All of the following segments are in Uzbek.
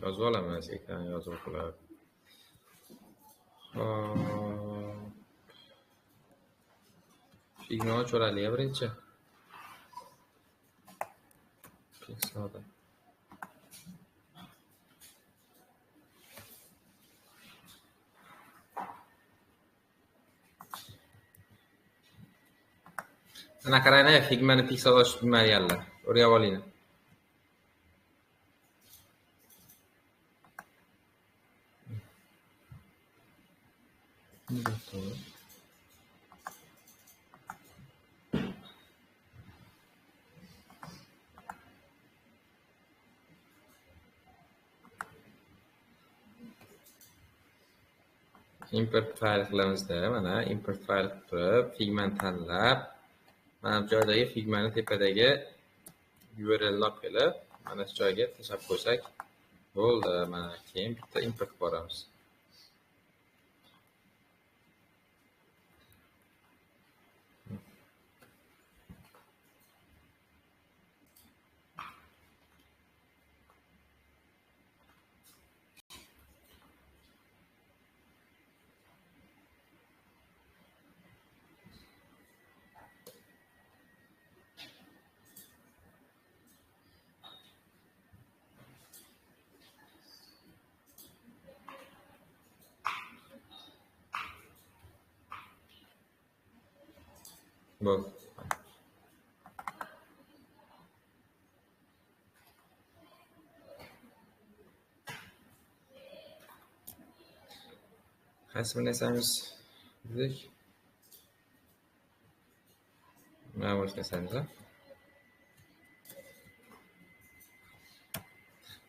Yozib olamiz, ekran yozib qo'yib. Figma o'chirali birinchi. Pixelda. Ana qarang, Figmani pixel ochib bilmaganlar. O'rganib olinglar. Import file qilamizda, mana import file qilib, Figmani tanlab, mana bu joydagi Figmani tepadagi URL qilib, mana shu joyga tashlab qo'ysak bo'ldi. Mana keyin bitta import qilib boramiz. Bo'ldi. Qaysi bir narsamiz dedik? Mana bu narsamiz.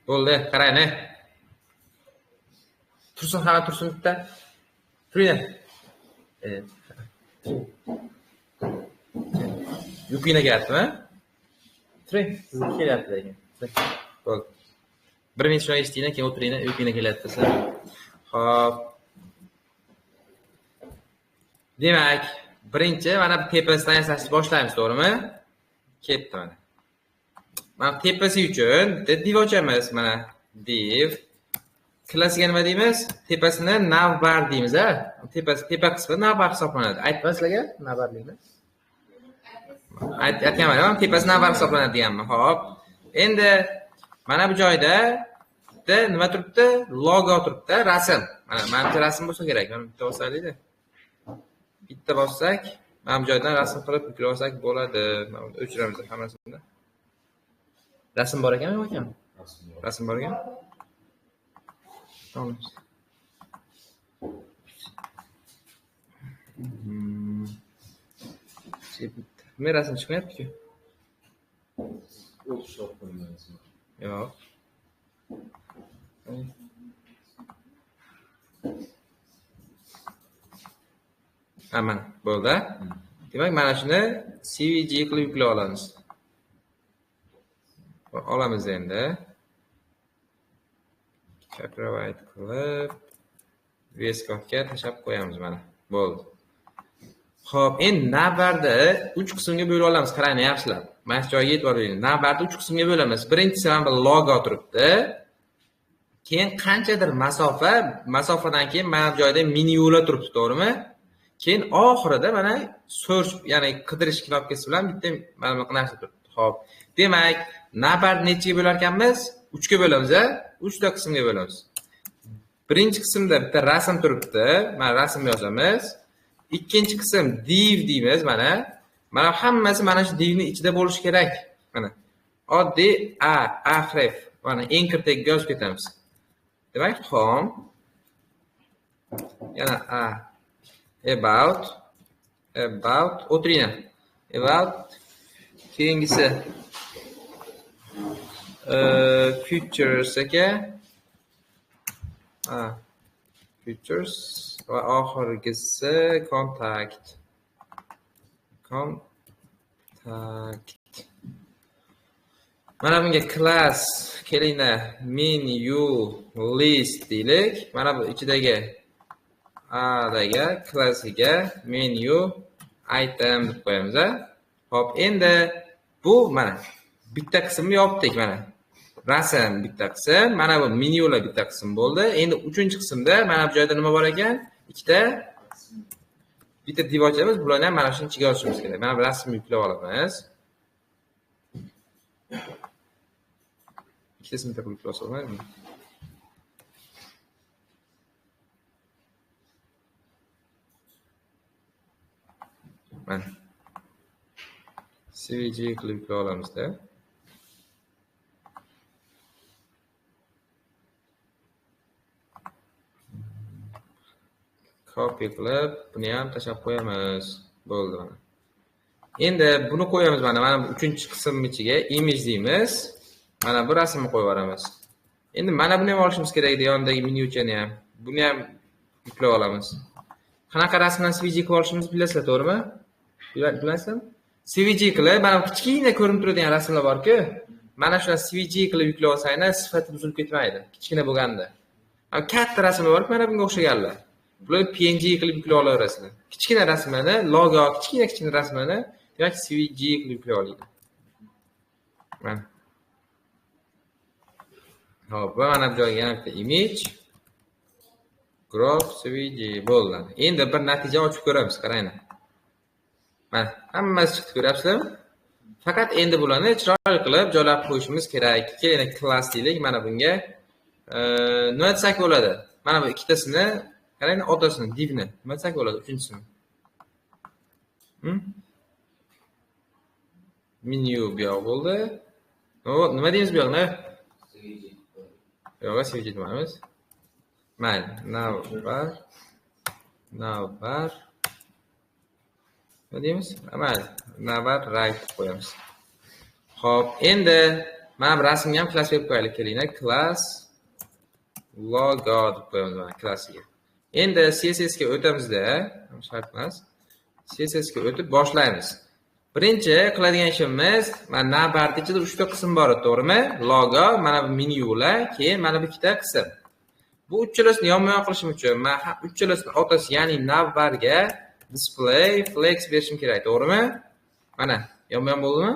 Bo'ldi, qarang. Tursin, hamma tursin bitta. Turing. Yupina kelyaptimi? Turing, sizni kelyapti degan. Bo'ldi. Bir minut shuni eshitinglar, keyin o'tiringlar, yupina kelyapti desa. Xo'p. Demak, birinchi mana tepasidan yasashni boshlaymiz, to'g'rimi? Ketdi mana. Mana tepasi uchun div ochamiz, mana div. Klassiga nima deymiz? Tepasini navbar deymiz, a? Tepa qismi navbar hisoblanadi. Aytmas sizlarga navbarlikni? Aytganman, tepasi navbar hisoblanadi deganman. Xo'p. Endi mana bu joyda nima turibdi? Logo turibdi, rasm. Mana bu rasm bo'lsa kerak. Mana bitta bosaylik-da. Bitta bossak, mana bu joydan rasm qilib yuklab olsak bo'ladi. Mana o'chiramiz hammasini. Rasm bor ekanmi, yo'q ekanmi? Rasm bor ekan. Tamam. Men rasm chiqmayapti-ku. Photoshop qo'ymaysiz. Yo'q. Mana bo'ldi. Demak, mana shuni CVG qilib yuklab olamiz. Olamiz endi. Copyright qilib VS-Code'ga tashlab qo'yamiz mana. Bo'ldi. Xo'p, endi navbarni 3 qismga bo'lib olamiz. Qarang, yaxshilab. Mana shu joyga e'tibor bering. Navbarni 3 qismga bo'lamiz. Birinchisi mana bu logo turibdi. Keyin qanchadir masofadan keyin mana bu joyda menyular turibdi, to'g'rimi? Keyin oxirida mana search, ya'ni qidirish knopkasi bilan bitta mana bu narsa turibdi. Xo'p. Demak, navbarni nechaga bo'lar ekanmiz? 3 ga bo'lamiz, a? 3 ta qismga bo'lamiz. Birinchi qismda bitta rasm turibdi. Mana rasm yozamiz. Ikkinchi qism div deymiz, mana. Mana hammasi mana shu divning ichida bo'lishi kerak. Mana. Oddiy href. Mana anchor tagga yozib ketamiz. Demak, home. Yana about o'tiringlar. About keyingisi features aka. Features va oxirgisi contact. Mana bunga class kelinglar, menu list deylik. Mana bu ichidagi dagi klassiga menu item deb qo'yamiz. Xo'p, endi bu mana bitta qismni yopdik mana. rasm bitta qism, mana bu menyular bitta qism bo'ldi. Endi 3-qismda mana bu joyda nima bor ekan? Bitta divorchamiz, bularni ham mana shuni ichiga olishimiz kerak. Mana bu rasmni yuklab olamiz. Ikkitasini bitta qilib yuklab olmaymi? Mana CVG qilib yuklab olamizda. Copy qilib, buni ham tashlab qo'yamiz. Bo'ldi mana. Endi buni qo'yamiz mana 3-qism ichiga image deymiz. Mana bu rasmni qo'yib yuboramiz. Endi mana buni ham olishimiz kerak edi, yonidagi menyuchani ham. Buni ham yuklab olamiz. Qanaqa rasmdan CVG qilib olishimizni bilasizlar, to'g'rimi? Bilasizmi? CVG qilib, mana kichkina ko'rinib turadigan rasmlar bor-ku, mana shuni CVG qilib yuklab olsanglar, sifati buzilib ketmaydi, kichkina bo'lganda. Katta rasmlar bor-ku, mana bunga o'xshaganlar. Bularni PNG qilib yuklab olaverasizlar. Kichkina rasmlarni, logo, kichkina rasmlarni demak CVG qilib yuklab olaydi. Mana. Hop, mana bu joyga yana bitta image graph CVG bo'ldi. Endi bir natija ochib ko'ramiz, qaranglar. Mana hammasi chiqdi, ko'ryapsizlarmi? Faqat endi bularni chiroyli qilib joylab qo'yishimiz kerak. Keling, class deylik, mana bunga nima desak bo'ladi? Mana bu ikkitasini, qaranglar, otasini, divni nima desak bo'ladi? 3-chisini. Menu bu yoq bo'ldi. Nima deymiz bu yoqni? Yo'q, CVG deymiz. Mayli, navbar. Nima deymiz? Mayli, navbar right qo'yamiz. Xo'p, endi mana bu rasmga ham klass berib qo'yaylik, kelinglar. Class logo deb qo'yamiz mana klassiga. Endi CSS ga o'tamizda, shart emas. CSS ga o'tib boshlaymiz. Birinchi qiladigan ishimiz, mana navbarda ichida 3 ta qism bor, to'g'rimi? Logo, mana bu menyular, keyin mana bu ikkita qism. Bu uchalasini yonma-yon qilishim uchun men uchalasini otasi, ya'ni navbarga display flex berishim kerak, to'g'rimi? Mana, yonma-yon bo'ldimi?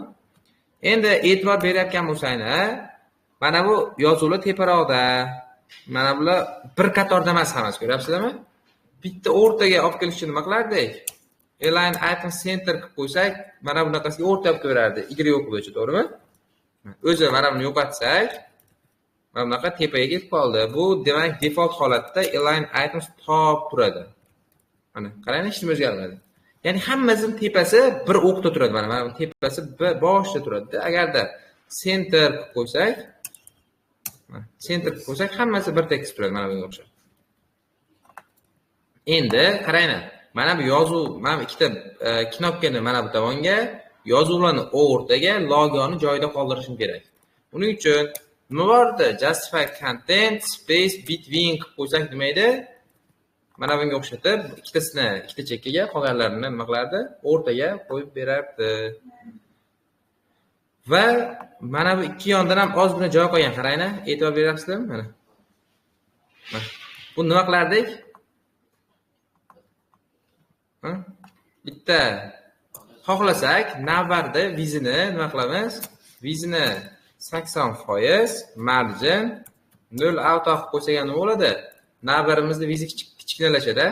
Endi e'tibor berayotgan bo'lsanglar, mana bu yozuvlar teparoqda. Mana bular bir qatorda emas hammasi, ko'ryapsizlarmi? Bitta o'rtaga olib kelish uchun nima qilardik? Align item center qilib qo'ysak, mana bunaqasiga o'rta olib kelaverardi, y bo'yicha, to'g'rimi? O'zi mana buni yo'qotsak, mana bunaqa tepaga ketib qoldi. Bu demak default holatda align items top turadi. Mana qaranglar, hech nima o'zgarmadi. Ya'ni hammasining tepasi bir o'qda turadi, mana bu tepasi boshda turadi. Agarda center qilib qo'ysak, hammasi bir tekis turadi, mana bunga o'xshab. Endi qaranglar, mana bu yozuv, mana ikkita knopkani mana bu tomonga, yozuvlarni o'rtaga, logoni joyida qoldirishim kerak. Buning uchun nima bordi? Justify content space between qilib qo'ysak nima edi? Mana bunga o'xshatib, ikkitasini ikkita chekkaga, qolganlarini nima qilardi? O'rtaga qo'yib berardi. Va mana bu ikki yondan ham ozgina joy qolgan, qaranglar, e'tibor beryapsizlarmi? Mana. Bu nima qilardik? Bitta xohlasak, navbarda vizini nima qilamiz? Vizini 80%, margin 0 auto qilib qo'ysak ham nima bo'ladi? Navbarimizda vizi kichkinalashadi.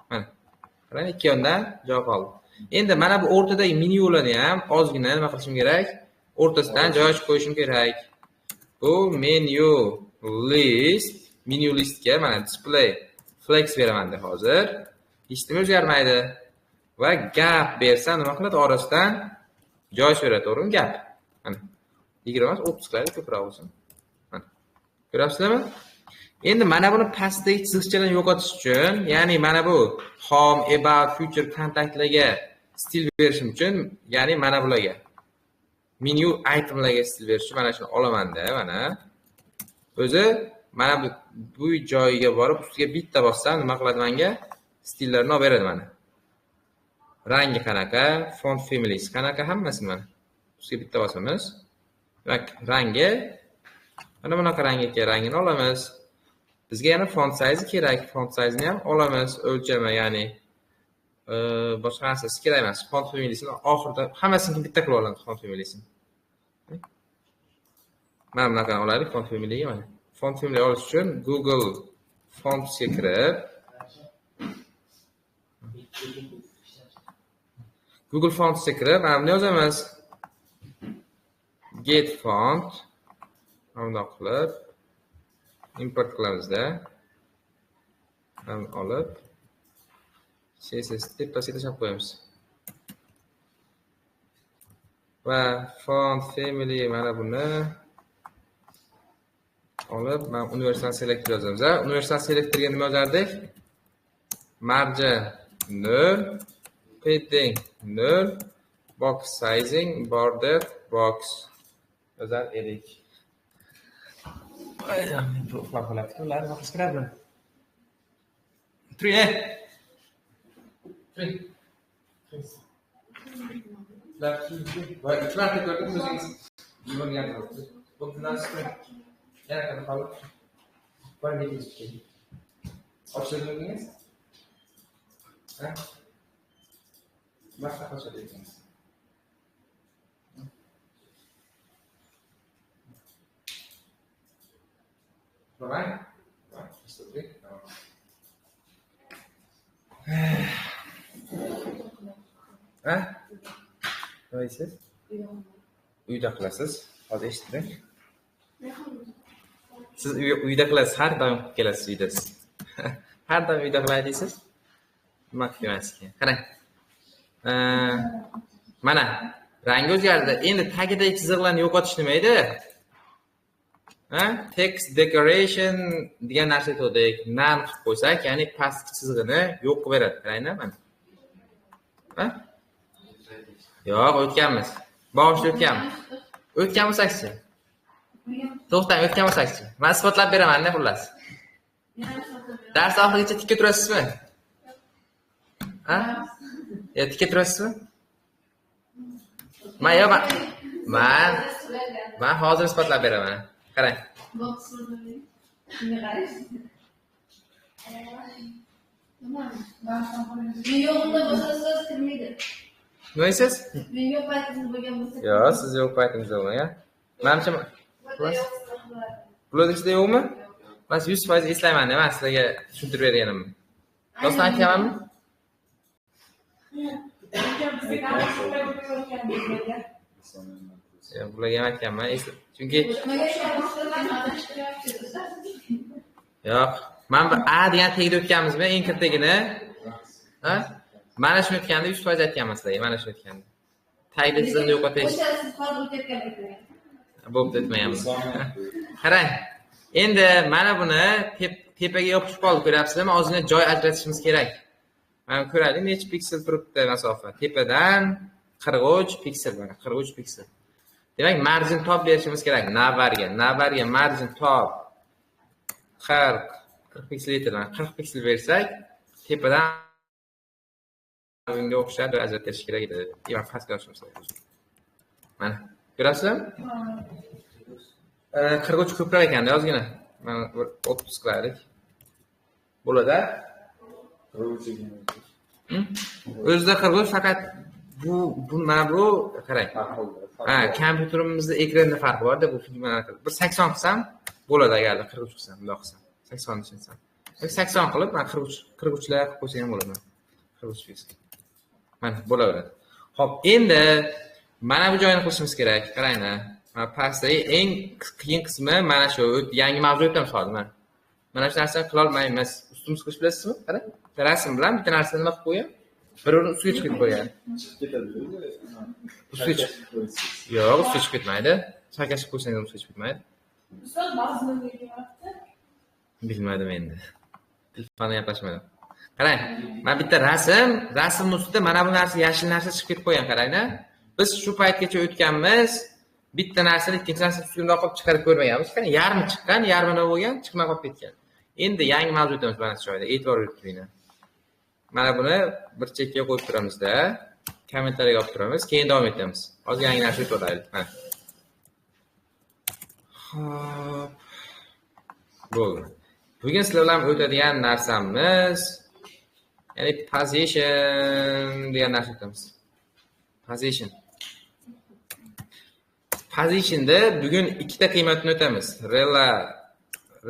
Mana. Qarang, ikki yondan joy qoldi. Endi mana bu o'rtadagi menyularni ham ozgina nima qilishim kerak? O'rtasidan joy ochib qo'yishim kerak. Bu menu listga mana display flex beraman deb hozir. Hech nima o'zgarmaydi. Va gap bersam nima qiladi? Orasidan joy so'raydi, to'g'rimi? Gap. Mana 20 emas, 30 qiladi, ko'proq bo'lsin. Mana. Ko'ryapsizlarmi? Endi mana buni pastdagi chiziqchalarni yo'qotish uchun, ya'ni mana bu home, about, future kontaktlarga stil berishim uchun, ya'ni mana bularga menu itemlarga stil berish uchun mana shuni olaman-da, mana. O'zi mana bu joyiga borib ustiga bitta bossam nima qiladi menga? Stillarni olib beradi mana. Rangi qanaqa, font families qanaqa, hammasini mana. Ustiga bitta bosamiz. Demak, rangi mana bunaqa rangini olamiz. Bizga yana font size kerak. Font size-ni ham olamiz. O'lchami, ya'ni boshqa narsasi kerak emas. Font familiesini oxirida hammasini bitta qilib olamiz, font familiesini. Mana bunaqani olaylik, font familiga mana. Font family olish uchun Google Fontsga kirib, Google Fontsga kirib, mana buni yozamiz. Get font. Mana bundoq qilib import qilamizda. Mana olib CSS tepasiga tashlab qo'yamiz. Va font family mana buni olib, mana universal selector yozamiz. Universal selectorga nima yozardik? Margin 0, padding 0, box sizing, border box yozar edik. Bu uxlab qoladi. Ular box kiradimi? Turing. Turing. Va ikkilar ko'rdim o'zingiz. Yurgan bo'ldi. Bu bilan yana qana qolib. Qo'ying keling. Ochildingiz? Ha? Boshqa qo'shadingiz. Right? Right. Stupid. Ha? Nima deysiz? Uyda qilasiz. Hozir eshitdim. Siz uyda qilasiz, har doim qilib kelasiz uyda. Har doim uyda qilay deysiz. Nima qilmaski? Qarang. Mana rangi o'zgardi. Endi tagidagi chiziqlarni yo'qotish nima edi? Text decoration degan narsa aytdik. None qilib qo'ysak, ya'ni pastki chizig'ini yo'q qilib beradi. Qarangda mana. Ha? Yo'q, o'tganmiz. Boshida o'tganmiz. O'tgan bo'lsak-chi? To'xtang, o'tgan bo'lsak-chi? Men isbotlab beraman-da, xullas. Dars oxirigacha tikka turasizmi? Ha? Ya tikka turasizmi? Men hozir isbotlab beraman. Qarang. Nima deysiz? Men yo'q paytingiz bo'lgan bo'lsa. Yo'q, siz yo'q paytingiz bo'lmagan. Menimcha bular ichida yo'qmi? Men 100% eslayman, men sizlarga tushuntirib berganimni. Rostdan aytganmanmi? Bularga ham aytganman. Chunki yo'q, men A degan tegda o'tganmizmi? Eng kirtagini. Ha? Mana shuni o'tganda 100% aytganman sizlarga, mana shuni o'tganda. Tagda chiziqni yo'qotish. O'sha siz hozir o'tayotgan. Bo'pti, aytmayapmiz. Qarang. Endi mana buni tepaga yopishib qolib ko'ryapsizmi? Ozgina joy ajratishimiz kerak. Mana ko'raylik, necha piksel turibdi masofa. Tepadan 43 piksel mana, 43 piksel. Demak, margin top berishimiz kerak. Navbarga margin top 40 piksel yetiladi. 40 piksel bersak, tepadan bunga o'xshab ajratish kerak edi. Yo'q, pastga olishimiz kerak. Mana, ko'rasizmi? 43 ko'proq ekan-da, ozgina. Mana 30 qilaylik. Bo'ladi. O'zida 43 faqat mana bu qarang. Kompyuterimizda ekranda farqi bor-da, bu bir 80 qilsam bo'ladi agarda 43 qilsam, bundoq qilsam. 80 ni chinsam. 80 qilib, mana 43 lar qilib qo'ysam ham bo'ladi. 43 piksel. Mana bo'laveradi. Xo'p, endi mana bu joyini qilishimiz kerak. Qarangda. Mana pastdagi eng qiyin qismi mana shu yangi mavzu o'tamiz hozir mana. Mana shu narsani qila olmaymiz. Ustimiz qilish bilasizmi? Qarang. Rasm bilan bitta narsani nima qilib qo'ygan? Birini ustiga chiqib qo'ygan. Ustiga chiqib. Yo'q, ustiga chiqib ketmaydi. Chakashib qo'ysangiz ustiga chiqib ketmaydi. Ustoz ba'zida nega bilmadim endi. Telefonni gaplashmadim. Qarang, mana bitta rasm ustida mana bu narsa yashil narsa chiqib ketib qo'ygan, qarangda. Biz shu paytgacha o'tganmiz, bitta narsani ikkinchi narsa ustiga qo'yib chiqarib ko'rmaganmiz. Qarang, yarmi chiqqan, yarmi nima bo'lgan, chiqmay qolib ketgan. Endi yangi mavzu o'tamiz mana shu joyda. E'tibor berib mana buni bir chekkaga qo'yib turamizda, kommentariyaga olib turamiz, keyin davom etamiz. Hozir yangi narsa o'tib olaylik. Mana. Xo'p. Bo'ldi. Bugun sizlar bilan o'tadigan narsamiz, ya'ni position degan narsa o'tamiz. Positionda bugun ikkita qiymatni o'tamiz.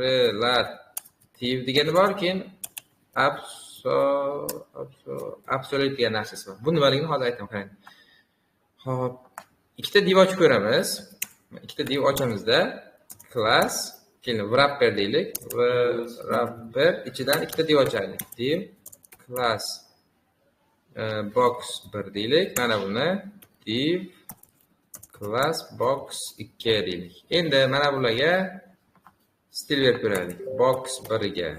Relative degani bor, keyin absolute degan narsasi bor. Bu nimaligini hozir aytaman, qarang. Xo'p, ikkita div ochib ko'ramiz. Ikkita div ochamizda class, keyin wrapper deylik. Wrapper ichidan ikkita div ochaylik. Div class box 1 deylik. Mana buni div class box 2 deylik. Endi mana bularga stil berib ko'raylik. Box 1 ga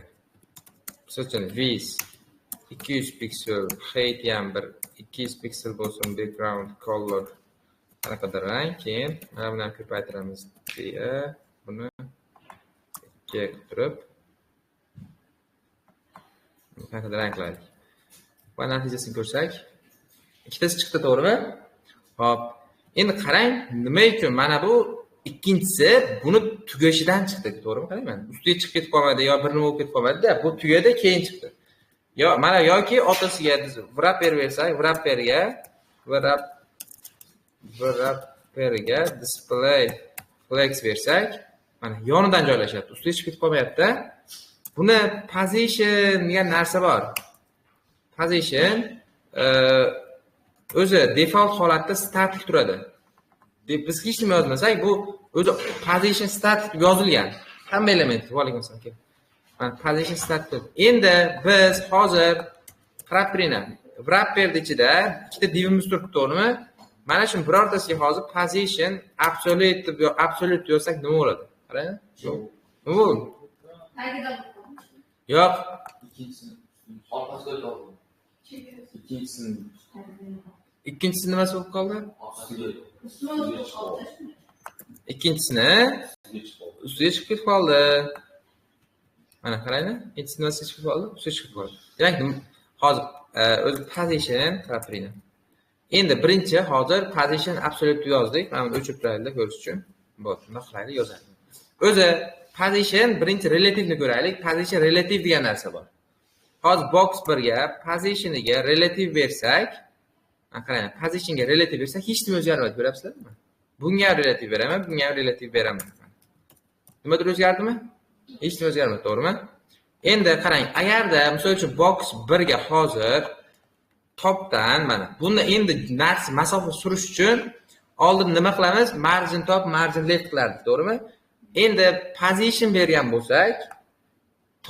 misol uchun width 200 piksel, height ham bir 200 piksel bo'lsin, background color qanaqadir rang, keyin mana buni ham ko'paytiramiz deya buni 2 qilib turib qanaqadir rang qilaylik. Va natijasini ko'rsak, ikkitasi chiqdi, to'g'rimi? Xo'p, endi qarang, nima uchun mana bu ikkinchisi buni tugashidan chiqdi, to'g'rimi? Qarang, mana ustiga chiqib ketib qolmadi yo bir nima bo'lib ketib qolmadi-da, bu tugadi, keyin chiqdi. Yo, mana yoki otasiga wrapper bersak, wrapperga display flex bersak, mana yonidan joylashyapti, ustiga chiqib ketib qolmayapti. Buni position degan narsa bor. Position o'zi default holatda static turadi. Biz hech nima yozmasak, bu o'zi position static deb yozilgan. Hamma element bo'ligan ekan. Mana position static. Endi biz hozir qarab turing. Wrapper ichida ikkita divimiz turibdi, to'g'rimi? Mana shu birortasiga hozir position absolute yozsak nima bo'ladi? Qarang. Yo'q. Nima bo'ldi? Yo'q. Ikkinchisi nimasi bo'lib qoldi? Ikkinchisini ustiga chiqib ketib qoldi. Mana qarang, ikkinchisi nimasiga chiqib qoldi? Ustiga chiqib qoldi. Demak, hozir o'zi position qarab turing. Endi birinchi hozir position absolute yozdik. Mana buni o'chirib turaylik ko'rish uchun. Bo'ldi, buni qilaylik, yozaylik. O'zi position birinchi relativni ko'raylik. Position relative degan narsa bor. Hozir box 1 ga positioniga relative bersak, qarang, positionga relative bersak hech nima o'zgarmaydi, ko'ryapsizlarmi? Bunga relative beraman, bunga relative beraman. Nimadir o'zgardimi? Hech nima o'zgarmadi, to'g'rimi? Endi qarang, agarda misol uchun box 1 ga hozir topdan mana buni endi narsa masofa surish uchun oldin nima qilamiz? Margin top, margin left qilardik, to'g'rimi? Endi position bergan bo'lsak,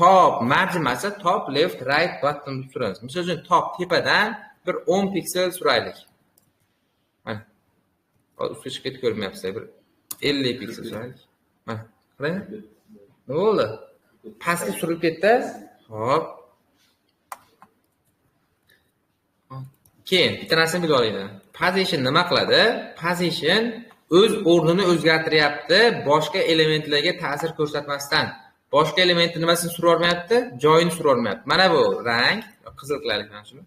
top margin masa top left right button deb suramiz. Misol uchun top tepadan bir 10 piksel suraylik. Mana. Ustiga chiqib ketib ko'rmayapsizlar, bir 50 piksel suraylik. Mana, qarang. Nima bo'ldi? Pastga surib ketdi. Hop. Keyin bitta narsani bilib olinglar. Position nima qiladi? Position o'z o'rnini o'zgartiryapti, boshqa elementlarga ta'sir ko'rsatmasdan. Boshqa elementni nimasini surib olmayapti? Joyini surib olmayapti. Mana bu rang, qizil qilaylik mana shuni.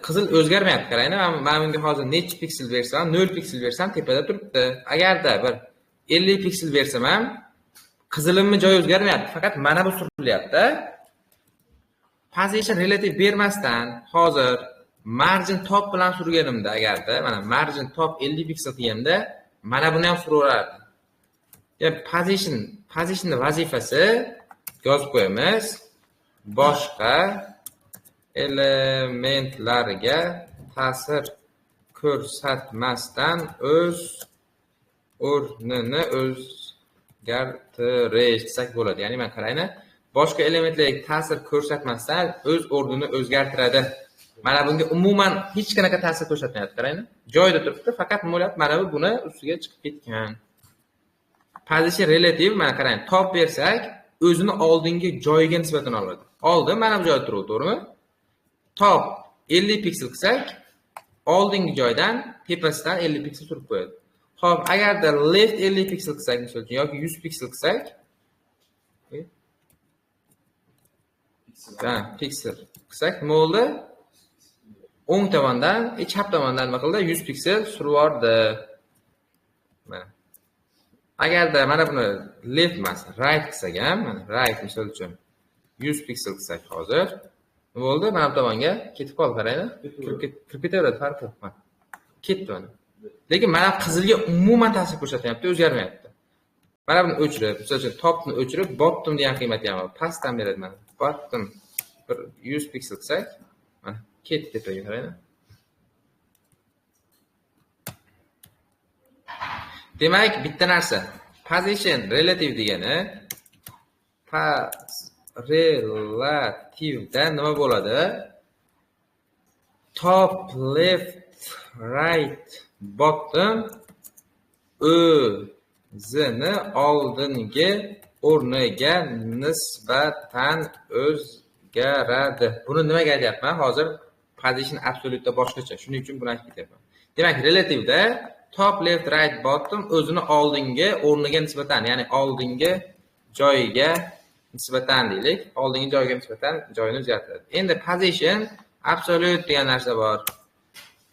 Qizil o'zgarmayapti, qaranglar. Men bunga hozir necha piksel bersam, 0 piksel bersam tepada turibdi. Agarda bir 50 piksel bersam ham qizilimni joyi o'zgarmayapti, faqat mana bu surilyapti. Position relative bermasdan hozir margin top bilan surganimda, agarda mana margin top 50 piksel qilganda mana buni ham suraveradi. Ya'ni position vazifasi yozib qo'yamiz. Boshqa elementlarga ta'sir ko'rsatmasdan o'z o'rnini o'zgartirish desak bo'ladi. Ya'ni men qarayni, boshqa elementlarga ta'sir ko'rsatmasdan o'z o'rnini o'zgartiradi. Mana bunga umuman hech qanaqa ta'sir ko'rsatmayapti, qarayni. Joyida turibdi, faqat nima bo'lyapti? Mana bu buni ustiga chiqib ketgan. Position relative, mana qarang, top bersak, o'zini oldingi joyiga nisbatan oladi. Oldin mana bu joyda turadi, to'g'rimi? Top 50 piksel qilsak, oldingi joydan tepasidan 50 piksel surib qo'yadi. Xo'p, agarda left 50 piksel qilsak, misol uchun yoki 100 piksel qilsak, piksel qilsak, nima bo'ldi? O'ng tomondan, chap tomondan nima qildi? 100 piksel surib yubordi. Mana. Agarda mana buni left emas, right qilsak ham, mana right misol uchun 100 piksel qilsak hozir, Nima bo'ldi? Mana bu tomonga ketib qoldi, qaranglar. Kirib ketaveradi, farqi yo'q. Mana. Ketdi mana. Lekin mana qizilga umuman ta'sir ko'rsatyapti, o'zgarmayapti. Mana buni o'chirib, misol uchun topni o'chirib, bottom degan qiymat ham pastdan beradi mana. Bottom bir 100 piksel qilsak, mana ketdi tepaga qaranglar. Demak, bitta narsa. Position relative degani relativda nima bo'ladi? Top, left, right, bottom o'zini oldingi o'rniga nisbatan o'zgaradi. Buni nimaga aytyapman? Hozir position absolute'da boshqacha. Shuning uchun buni aytib ketyapman. Demak, relativda top, left, right, bottom o'zini oldingi o'rniga nisbatan, ya'ni oldingi joyiga nisbatan deylik. Oldingi joyiga nisbatan joyini o'zgartiradi. Endi position absolute degan narsa bor.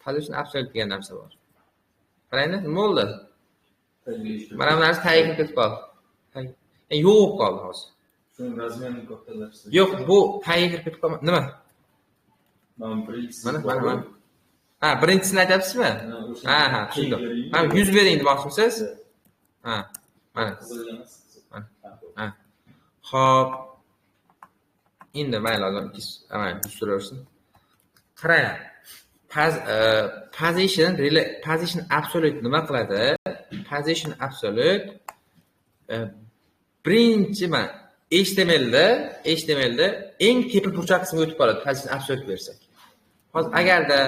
Position absolute degan narsa bor. Qaranglar, nima bo'ldi? Mana bu narsa tagiga ketib qoldi. Yo'q bo'lib qoldi hozir. Shuni razmerini kattalashtirish. Yo'q, bu tagiga ketib qoldi. Nima? Mana Mana. Ha, birinchisini aytyapsizmi? Ha, tushundim. Mana 100 bering demoqchimisiz? Ha, mana. Ha. Xo'p. Endi mayli, mana tushiraversin. Qarang. Position absolute nima qiladi? Position absolute birinchi mana HTMLda eng tepa burchak qismiga o'tib qoladi. Position absolute bersak. Hozir agarda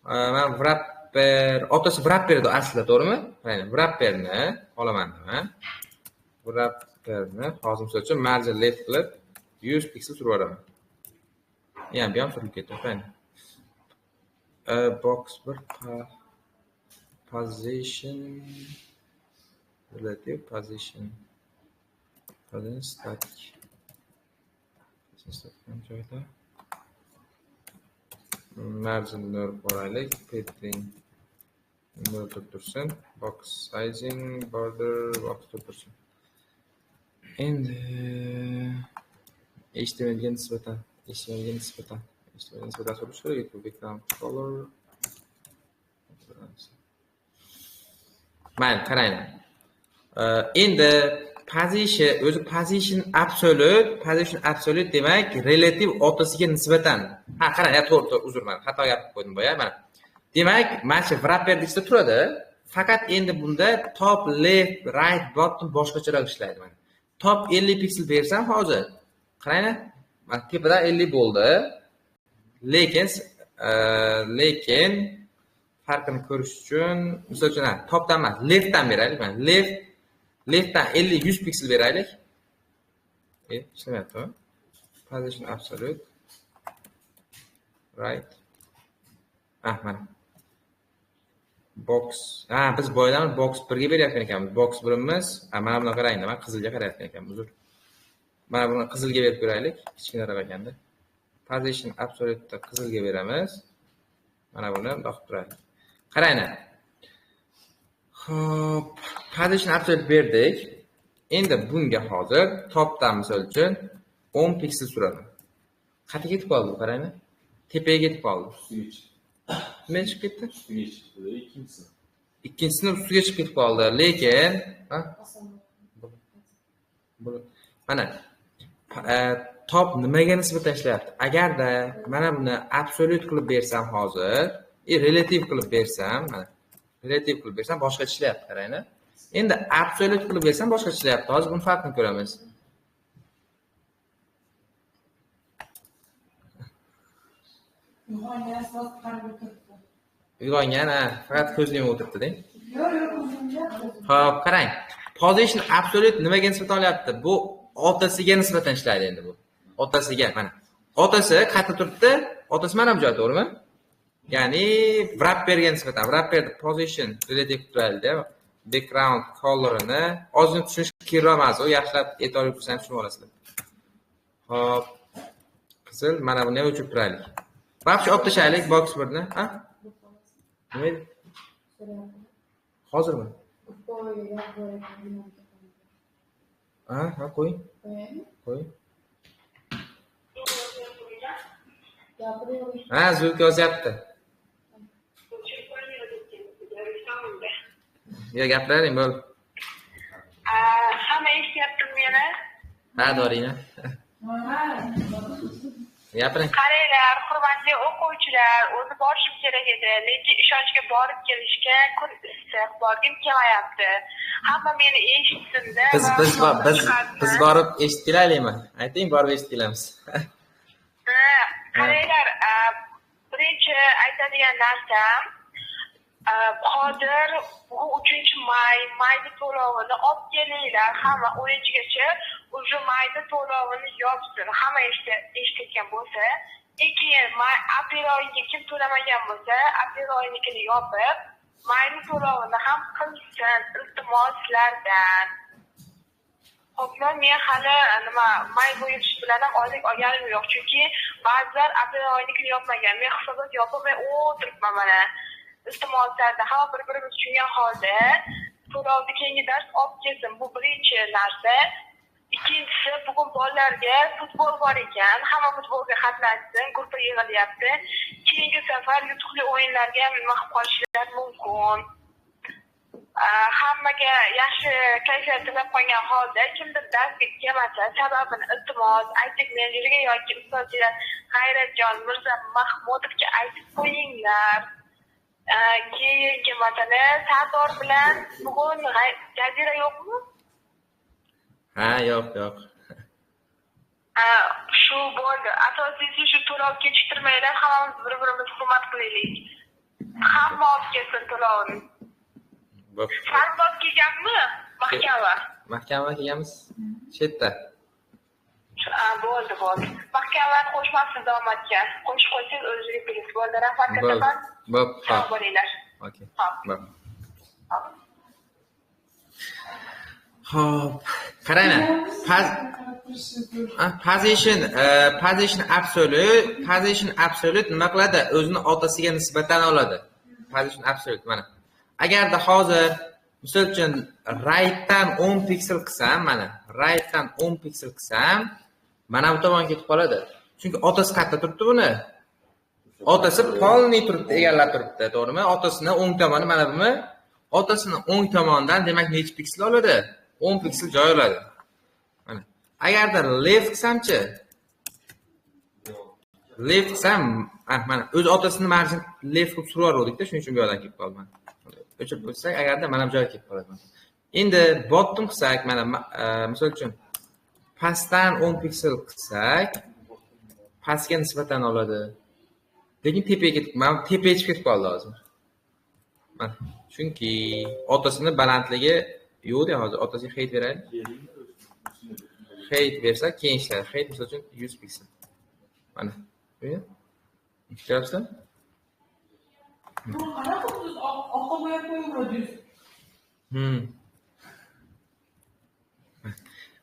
mana wrapper, otasi wrapper edi aslida, to'g'rimi? Qarang, wrapperni olaman nima? Wrapperni hozir misol uchun margin left qilib 100 piksel surib yuboraman. Ham bu ham surib ketdi, qarang. Box bir position relative position static joyda margin nur qo'yaylik, padding nur tursin, box sizing border box tursin. Endi HTML ga nisbatan so'rash kerak, background color. Mana qaranglar. Endi position absolute demak relative otasiga nisbatan. Ha, qarang, to'g'ri, uzrman, xato gapirib qo'ydim boya. Mana. Demak, mana shu wrapper ichida turadi. Faqat endi bunda top, left, right, bottom boshqacharoq ishlaydi mana. Top 50 piksel bersam hozir. Qaranglar. Mana tepada 50 bo'ldi. Lekin farqini ko'rish uchun, misol uchun topdan emas, leftdan beraylik. Mana leftdan 50-100 piksel beraylik. Ishlamayaptimi? Position absolute right. Mana. Box. Biz boydan box 1 ga berayotgan ekanmiz. Box 1imiz, mana buni qarang, mana qizilga qarayotgan ekanmiz. Uzr. Mana buni qizilga berib ko'raylik, kichkinaroq ekanda. Position absolute qizilga beramiz. Mana buni bosib turaylik. Qaranglar. Xo'p, position absolute berdik. Endi bunga hozir topdan misol uchun 10 piksel suraman. Qayerga ketib qoldi bu, qaranglar. Tepaga ketib qoldi. Nima chiqib ketdi? Ikkinchisini ustiga chiqib ketib qoldi. Lekin, mana top nimaga nisbatan ishlayapti? Agarda mana buni absolute qilib bersam hozir, relative qilib bersam, mana relative qilib bersam boshqa ishlayapti, qaranglar. Endi absolute qilib bersam boshqa ishlayapti. Hozir buni farqini ko'ramiz. Uyg'ongan, faqat ko'zni yumib o'tiribdi-da. Xo'p, qarang. Position absolute nimaga nisbatan olyapti? Bu otasiga nisbatan ishlaydi endi bu. Otasiga mana. Otasi qayerda turibdi? Otasi mana bu joyda, to'g'rimi? Ya'ni wrapperga nisbatan, wrapper position relative turadi. Background colorini ozgina tushunish kerak emas, u yaxshilab e'tibor bersangiz tushunib olasizlar. Xo'p. Qizil, mana buni ham o'chirib turaylik. Vaqti olib tashlaylik box 1ni, ha? Nima edi? Hozirmi? Ha, qo'ying. Qo'ying. Gapiravering. Ha, Zulka yozyapti. Yo, gapiravering, bo'l. Hamma eshityaptimi meni? Ha, Dorina. Ha. Gapiring. Qaranglar, hurmatli o'quvchilar, o'zi borishim kerak edi, lekin ishonchga borib kelishga kun issiq, borgim kelmayapti. Hamma meni eshitsin-da. Biz borib eshitib kelaylikmi? Ayting, borib eshitib kelamiz. Qaranglar, birinchi aytadigan narsam, hozir bugun 3-may, mayda to'lovini olib kelinglar, hamma 10-gacha уже mayda to'lovini yopsin. Hamma eshitgan bo'lsa, keyin aprel oyiga kim to'lamagan bo'lsa, aprel oyinikini yopib, mayda to'lovini ham qilsin, iltimos sizlardan. Hopla, men hali may bo'yi bilan ham oylik olganim yo'q, chunki ba'zilar aprel oyinikini yopmagan. Men hisobot yopib o'tiribman mana. Iltimoslarda hamma bir-birimiz tushungan holda to'lovni keyingi dars olib kelsin. Bu birinchi narsa. Ikkinchisi, bugun bolalarga futbol bor ekan, hamma futbolga qatnashsin, gruppa yig'ilyapti. Keyingi safar yutuqli o'yinlarga ham nima qilib qolishlari mumkin. Hammaga yaxshi kayfiyat tilab qo'ygan holda kimdir darsga kelmasa, sababini iltimos aytib menejeriga yoki ustozlar G'ayratjon Mirza Mahmudovga aytib qo'yinglar. Keyingi masala, Sardor bilan bugun jazira yo'qmi? Ha, yo'q. Shu bo'ldi. Asosiysi shu to'lov kechiktirmanglar, hammamiz bir-birimizni hurmat qilaylik. Hamma olib kelsin to'lovni. Sardor kelganmi? Mahkama kelganmiz. Chetda. Bo'ldi. Mahkamadan qo'shmasiz daomatga. Qo'shib qo'ysangiz o'zingizga bilasiz. Bo'ldi, rahmat kataman. Bo'p. Bo'linglar. Okey. Bo'p. Hop. Qaranglar. Position absolute nima qiladi? O'zini otasiga nisbatan oladi. Position absolute mana. Agarda hozir misol uchun rightdan 10 piksel qilsam, mana bu tomonga ketib qoladi. Chunki otasi qayerda turibdi buni? Otasi polni turibdi, egallab turibdi, to'g'rimi? Otasini o'ng tomoni mana bumi? Otasini o'ng tomonidan demak necha piksel oladi? 10 piksel joy oladi. Mana. Agarda left qilsamchi? Left qilsam, mana o'z otasini marjin left qilib suraverdik-da, shuning uchun bu yerdan kelib qoldi. O'chirib qo'ysak, agarda mana bu joyga kelib qoladi. Endi bottom qilsak, mana misol uchun pastdan 10 piksel qilsak, pastga nisbatan oladi. Lekin tepaga chiqib ketib qoldi hozir. Mana, chunki otasini balandligi yo'q-da hozir. Otasiga height beraylik. Height bersak, keyin ishlaydi. Height misol uchun 100 piksel. Mana. Ko'ryapsizmi? Bu qanaqa siz oqqa bo'yab qo'yaverdingiz?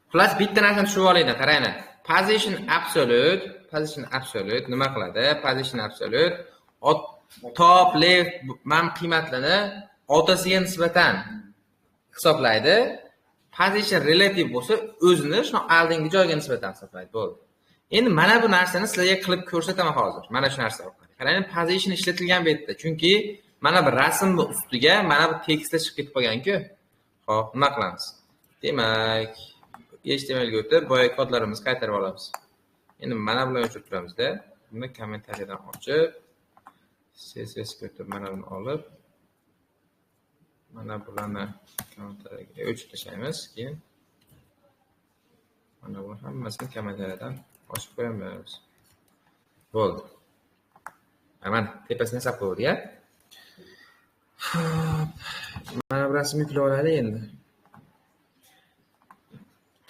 Xullas bitta narsani tushunib olinglar, qaranglar. Position absolute nima qiladi? Position absolute top left mam qiymatlarini otasiga nisbatan hisoblaydi. Position relative bo'lsa, o'zini shu oldingi joyga nisbatan hisoblaydi. Bo'ldi. Endi mana bu narsani sizlarga qilib ko'rsataman hozir. Mana shu narsa orqali. Qarang, position ishlatilgan bu yerda. Chunki mana bu rasmning ustiga mana bu tekstlar chiqib ketib qolgan-ku. Xo'p, nima qilamiz? Demak, HTMLga o'tib, boya kodlarimizni qaytarib olamiz. Endi mana bularni o'chirib turamiz-da. Buni kommentariyadan ochib, CSS ga o'tib, mana buni olib, mana bularni kommentariyaga o'chirib tashlaymiz. Keyin mana bu hammasini kommentariyadan ochib qo'yamiz. Bo'ldi. Mana tepasini hisob qo'ydik-a. Mana bu rasmni yuklab olaylik endi.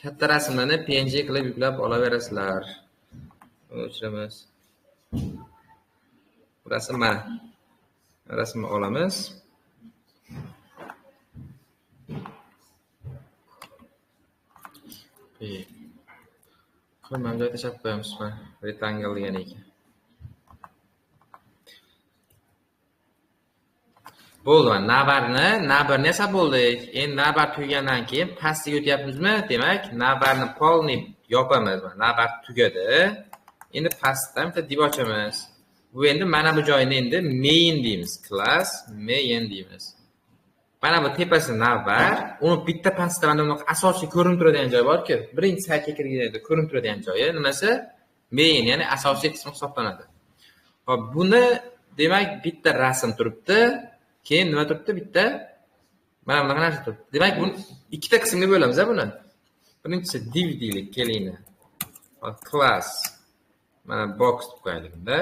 Katta rasmlarni PNG qilib yuklab olaverasizlar. O'chiramiz. Bu rasm mana. Rasmni olamiz. Mana joyda chap qo'yamiz. Rectangle degan ekan. Bo'ldi, navbarni esa bo'ldik. Endi navbar tugagandan keyin pastiga o'tyapmizmi? Demak, navbarni polni yopamiz. Navbar tugadi. Endi pastdan bitta div ochamiz. Bu endi mana bu joyini endi main deymiz. Class main deymiz. Mana bu tepasi navbar, uni bitta pastda mana bunaqa asosiy ko'rinib turadigan joy bor-ku. Birinchi saytga kirganda ko'rinib turadigan joyi nimasi? Main, ya'ni asosiy qismi hisoblanadi. Hop, buni demak bitta rasm turibdi. Keyin nima turibdi? Bitta mana bunaqa narsa turibdi. Demak, buni ikkita qismga bo'lamiz buni. Birinchisi div deylik, kelinglar. Class. Mana box deb qo'yaylik bunda.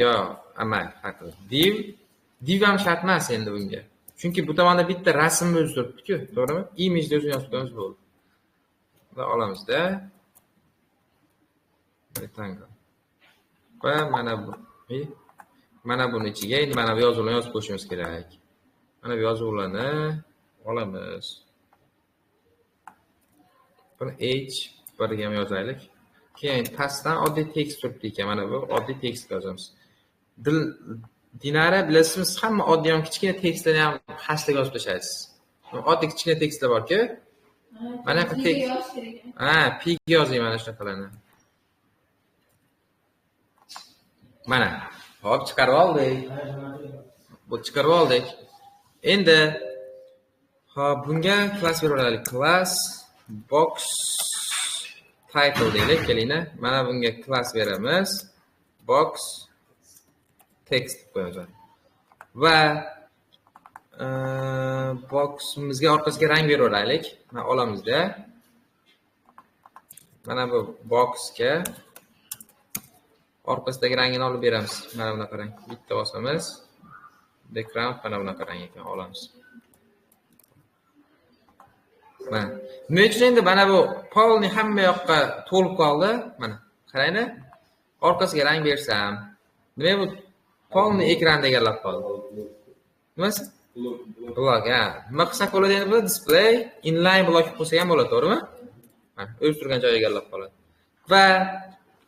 Yo, amal haqi. Div ham shart emas endi bunga. Chunki bu tomonda bitta rasm o'zi turibdi-ku, to'g'rimi? Image deb yozib qo'yamiz bo'ldi. Va olamizda. Rectangle. Qo'ya mana bu. Mana buni ichiga endi mana bu yozuvlarni yozib qo'yishimiz kerak. Mana bu yozuvlarni olamiz. Buni h birga ham yozaylik. Keyin pastdan oddiy tekst turibdi ekan, mana bu oddiy tekst yozamiz. Dinara bilasizmi, hamma oddiy ham kichkina tekstlarni ham hashtag yozib tashlaysiz. Oddiy kichkina tekstlar bor-ku. Mana bu tekst. Pig yozing mana shunaqalarni. Mana. Hop, chiqarib oldik. Bu chiqarib oldik. Endi hop, bunga class beraylik. Class box title deylik, kelinglar. Mana bunga class beramiz. Box text qo'yamiz. Va boximizga orqasiga rang beraylik. Mana olamizda. Mana bu boxga orqasidagi rangini olib beramiz. Mana bunaqa rang. Bitta bosamiz. Background mana bunaqa rang ekan, olamiz. Mana. Nima uchun endi mana bu polni hamma yoqqa to'lib qoldi? Mana, qaranglar. Orqasiga rang bersam, nima bu polni ekranni egallab qoldi. Nimasi? Block, ha. Nima qilsak bo'ladi endi bu display inline block qo'ysak ham bo'ladi, to'g'rimi? Mana, o'z turgan joyiga egallab qoladi. Va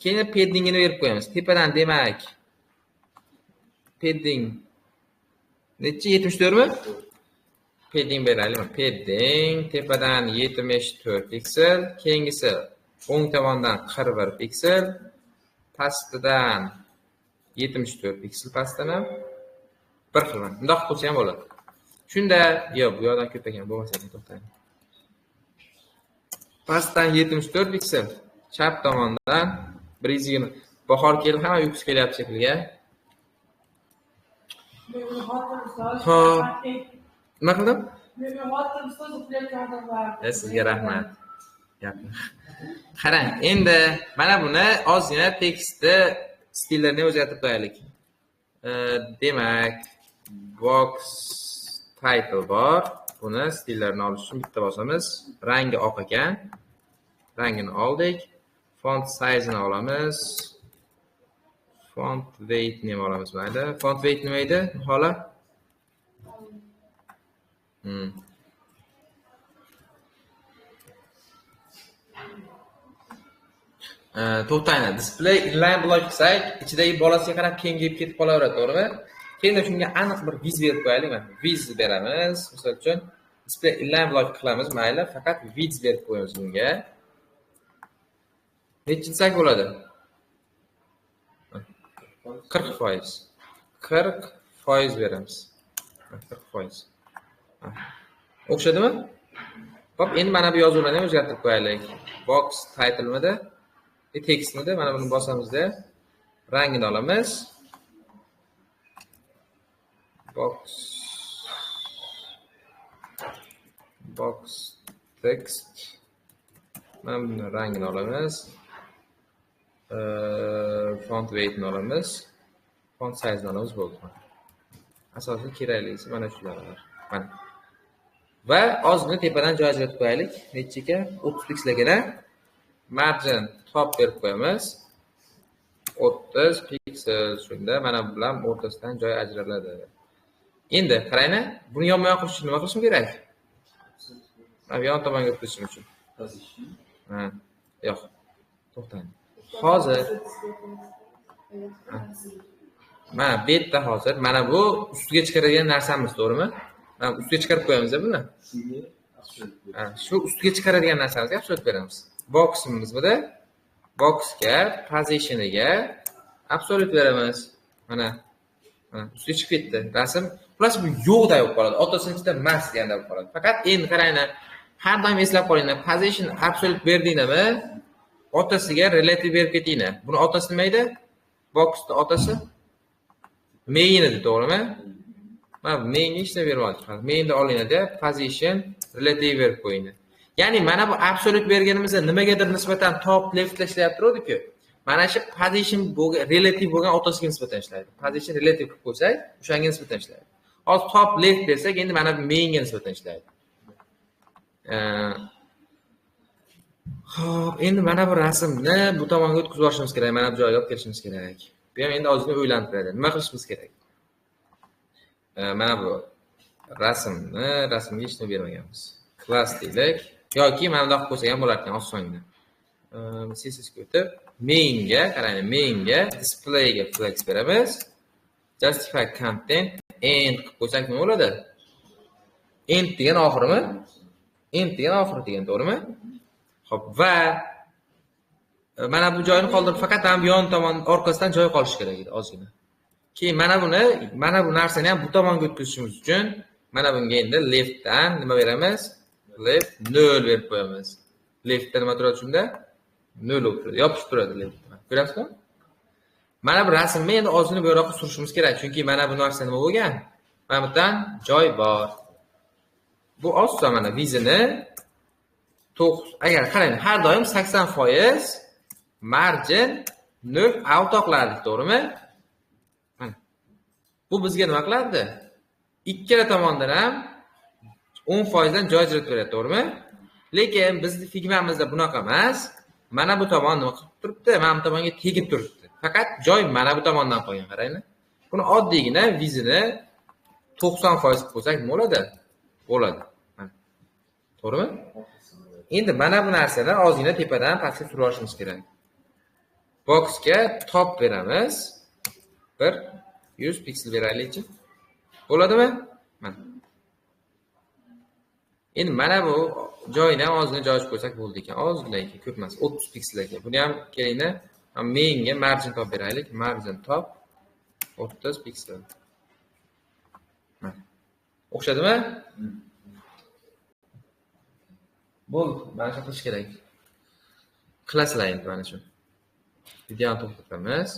keyin paddingini berib qo'yamiz. Tepadan demak padding necha 74 mi? Padding beraylik. Padding tepadan 74 piksel, keyingisi o'ng tomondan 41 piksel, pastidan 74 piksel pastdan ham bir xil. Bundoq qilsa ham bo'ladi. Shunda, yo'q, bu yoqdan ko'p ekan, bo'lmasa to'xtang. Pastdan 74 piksel, chap tomondan 120. Bahor keldi, hamma uyqusi kelyapti shekilga. Hop. Nima qildim? Sizga rahmat. Qarang, endi mana buni ozgina tekstni stillarini o'zgartirib qo'yaylik. Demak, box title bor. Buni stillarini olish uchun bitta bosamiz. Rangi oq ekan. Rangini oldik. Font size'ini olamiz. Font weight'ni ham olamiz mayli. Font weight nima edi? Hola. To'xtanglar. Display inline block qilsak, ichidagi bolasiga qarab kengayib ketib qolaveradi, to'g'rimi? Keyin shunga aniq bir viz berib qo'yaylik. Mana viz beramiz. Misol uchun display inline block qilamiz, mayli, faqat viz berib qo'yamiz bunga. Necha desak bo'ladi? 40%. 40% beramiz. 40%. O'xshadimi? Hop, endi mana bu yozuvlarni o'zgartirib qo'yaylik. Box title'midi? Text'midi? Mana buni bosamizda rangini olamiz. Box text. Mana buni rangini olamiz. Font weight'ni olamiz. Font size'ni olamiz, bo'ldi. Asosiy keraklisi mana shular. Mana. Va ozgina tepadan joy ajratib qo'yaylik. Nechika? 30 pikselgina margin top berib qo'yamiz. 30 piksel. Shunda mana bu bilan o'rtasidan joy ajraladi. Endi qaranglar, buni yonma-yon qilish uchun nima qilishim kerak? Mana yon tomonga o'tkazishim uchun. Yo'q. To'xtang. Hozir mana bu yerda hozir mana bu ustiga chiqaradigan narsamiz, to'g'rimi? Mana ustiga chiqarib qo'yamiz buni. Shu ustiga chiqaradigan narsamizga absolut beramiz. Boximizda boxga positioniga absolute beramiz. Mana ustiga chiqib ketdi. Rasm plus bu yo'qda bo'lib qoladi. Otosini ichida mas deganda bo'lib qoladi. Faqat endi qaranglar, har doim eslab qolinglar. Position absolute berdinglarmi, otasiga relative berib ketinglar. Buni otasi nima edi? Boxning otasi main edi, to'g'rimi? Mana mainga hech narsa bermadik. Mainda olinglar, position relative berib qo'yinglar. Ya'ni mana bu absolute berganimizda nimagadir nisbatan top leftga ishlayapti-ku. Mana shu position bo'lgan relative bo'lgan otasiga nisbatan ishlaydi. Position relative qilib qo'ysak, o'shanga nisbatan ishlaydi. Hozir top left desak, endi mana bu mainga nisbatan ishlaydi. Xo'p, endi mana bu rasmni bu tomonga o'tkazib yuborishimiz kerak, mana bu joyga olib kelishimiz kerak. Bu ham endi ozgina o'ylantiradi. Nima qilishimiz kerak? Mana bu rasmga hech nima bermaganmiz. Class deylik yoki mana bunday qilib qo'ysak ham bo'lar ekan osongina. CSSga o'tib, mainga, qarang, mainga displayga flex beramiz. Justify content end qilib qo'ysak nima bo'ladi? End degan oxirimi? End degan oxiri degan, to'g'rimi? Xo'p, va mana bu joyni qoldirib, faqat ham yon tomon orqasidan joy qolishi kerak edi ozgina. Keyin mana bu narsani ham bu tomonga o'tkazishimiz uchun mana bunga endi leftdan nima beramiz? Left 0 berib qo'yamiz. Leftda nima turadi shunda? 0 bo'lib turadi. Yopishib turadi leftda. Ko'rasizmi? Mana bu rasmni endi ozgina bu yoqqa surishimiz kerak, chunki mana bu narsa nima bo'lgan? Mana bu yerdan joy bor. Bu oson mana vizini agar qarang, har doim 80% margin 0 auto qiladi, to'g'rimi? Bu bizga nima qiladi? Ikkala tomondan ham 10% dan joy ajratib beradi, to'g'rimi? Lekin bizning figmamizda bunaqa emas. Mana bu tomon nima qilib turibdi? Mana bu tomonga tegib turibdi. Faqat joy mana bu tomondan qolgan, qaranglar. Buni oddiygina vizini 90% qilib qo'ysak nima bo'ladi? Bo'ladi. To'g'rimi? Endi mana bu narsalar ozgina tepadan pastga surib olishimiz kerak. Boxga top beramiz. 100 piksel beraylikchi. Bo'ladimi? Mana. Endi mana bu joyini ham ozgina joylashib qo'ysak bo'ldi ekan. Ozgina ekan, ko'p emas, 30 piksel ekan. Buni ham kelinglar, mainga margin top beraylik. Margin top 30 piksel. Mana. O'xshadimi? Bo'ldi, mana shu qilish kerak. Klasslaymiz mana shu. Videoni to'xtatamiz.